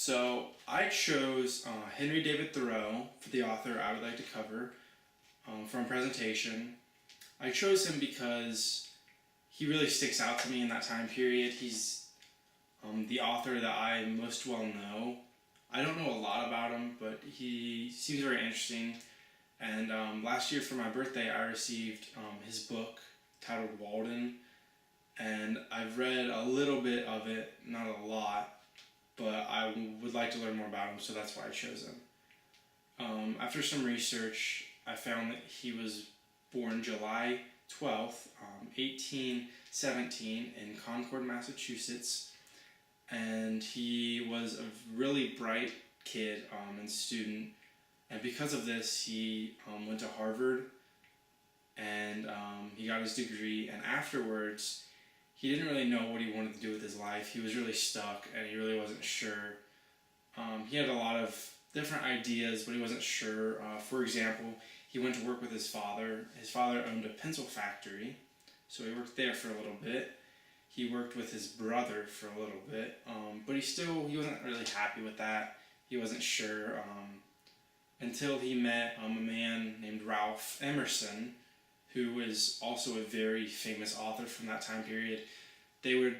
So I chose Henry David Thoreau for the author I would like to cover for a presentation. I chose him because he really sticks out to me in that time period. He's the author that I most well know. I don't know a lot about him, but he seems very interesting. And last year for my birthday, I received his book titled Walden, and I've read a little bit of it, not a lot, but I would like to learn more about him, so that's why I chose him. After some research, I found that he was born July 12th, 1817 in Concord, Massachusetts, and he was a really bright kid and student, and because of this, he went to Harvard, and he got his degree, and afterwards, he didn't really know what he wanted to do with his life. He was really stuck, and he really wasn't sure. He had a lot of different ideas, but he wasn't sure. For example, he went to work with his father. His father owned a pencil factory, so he worked there for a little bit. He worked with his brother for a little bit, but he wasn't really happy with that. He wasn't sure until he met a man named Ralph Emerson, who was also a very famous author from that time period. They would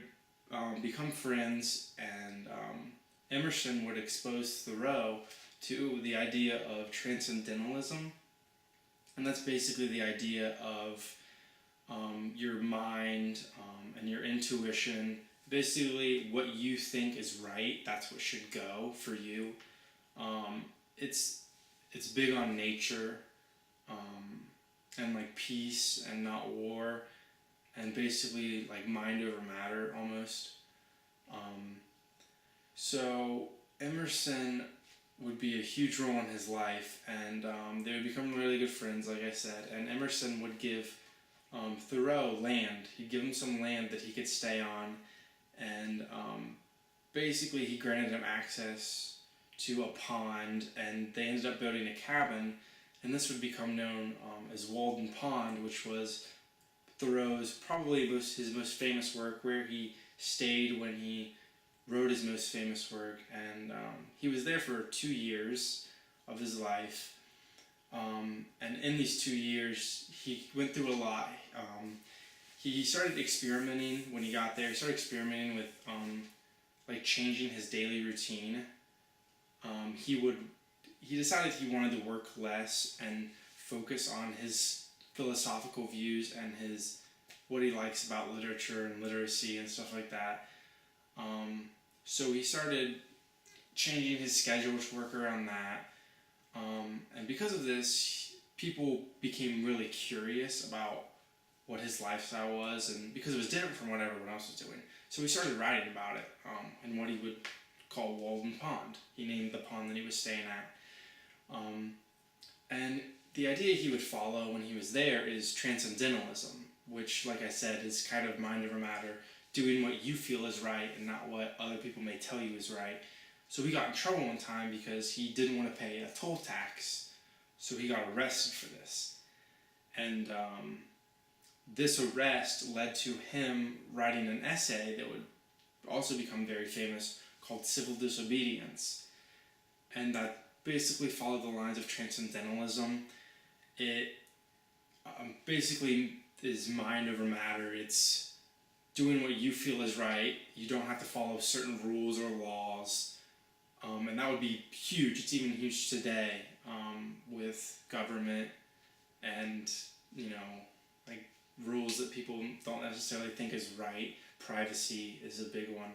become friends, and Emerson would expose Thoreau to the idea of transcendentalism, and that's basically the idea of your mind and your intuition. Basically, what you think is right, that's what should go for you. It's big on nature. And like peace and not war, and basically like mind over matter almost. So Emerson would be a huge role in his life, and they would become really good friends, like I said. And Emerson would give Thoreau land. He'd give him some land that he could stay on, and basically he granted him access to a pond, and they ended up building a cabin. And this would become known as Walden Pond, which was Thoreau's probably his most famous work, where he stayed when he wrote his most famous work. And he was there for 2 years of his life. And in these 2 years, he went through a lot. He started experimenting when he got there. He started experimenting with like changing his daily routine. He decided he wanted to work less and focus on his philosophical views and what he likes about literature and literacy and stuff like that. So he started changing his schedule to work around that. And because of this, people became really curious about what his lifestyle was, and because it was different from what everyone else was doing. So he started writing about it in what he would call Walden Pond. He named the pond that he was staying at. And the idea he would follow when he was there is transcendentalism, which, like I said, is kind of mind over matter, doing what you feel is right and not what other people may tell you is right. So he got in trouble one time because he didn't want to pay a toll tax, so he got arrested for this. And this arrest led to him writing an essay that would also become very famous called Civil Disobedience. And that basically followed the lines of transcendentalism. It basically is mind over matter. It's doing what you feel is right. You don't have to follow certain rules or laws. And that would be huge. It's even huge today with government and, like rules that people don't necessarily think is right. Privacy is a big one.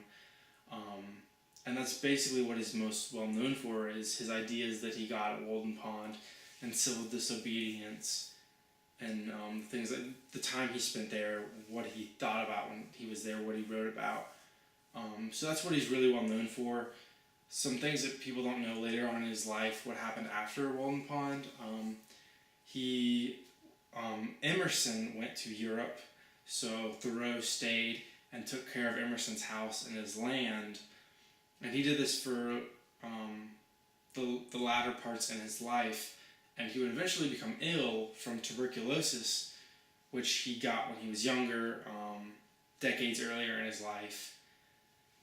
And that's basically what he's most well known for, is his ideas that he got at Walden Pond and civil disobedience and things like the time he spent there, what he thought about when he was there, what he wrote about. So that's what he's really well known for. Some things that people don't know later on in his life, what happened after Walden Pond. Emerson went to Europe, so Thoreau stayed and took care of Emerson's house and his land. And he did this for the latter parts in his life, and he would eventually become ill from tuberculosis, which he got when he was younger, decades earlier in his life.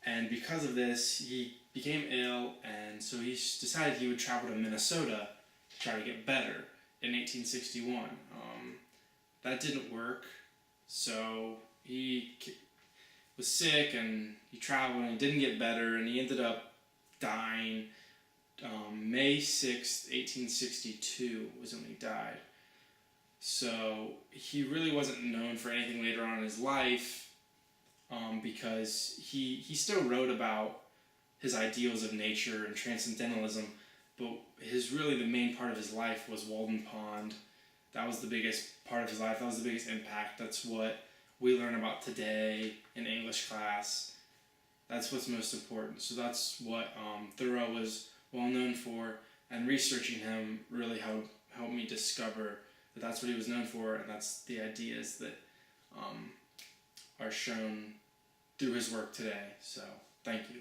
And because of this, he became ill, and so he decided he would travel to Minnesota to try to get better in 1861. That didn't work, so he was sick, and he traveled, and he didn't get better, and he ended up dying. May 6th, 1862 was when he died. So he really wasn't known for anything later on in his life, because he still wrote about his ideals of nature and transcendentalism, but the main part of his life was Walden Pond. That was the biggest part of his life. That was the biggest impact. That's what we learn about today in English class. That's what's most important. So that's what Thoreau was well known for, and researching him really helped me discover that that's what he was known for, and that's the ideas that are shown through his work today. So thank you.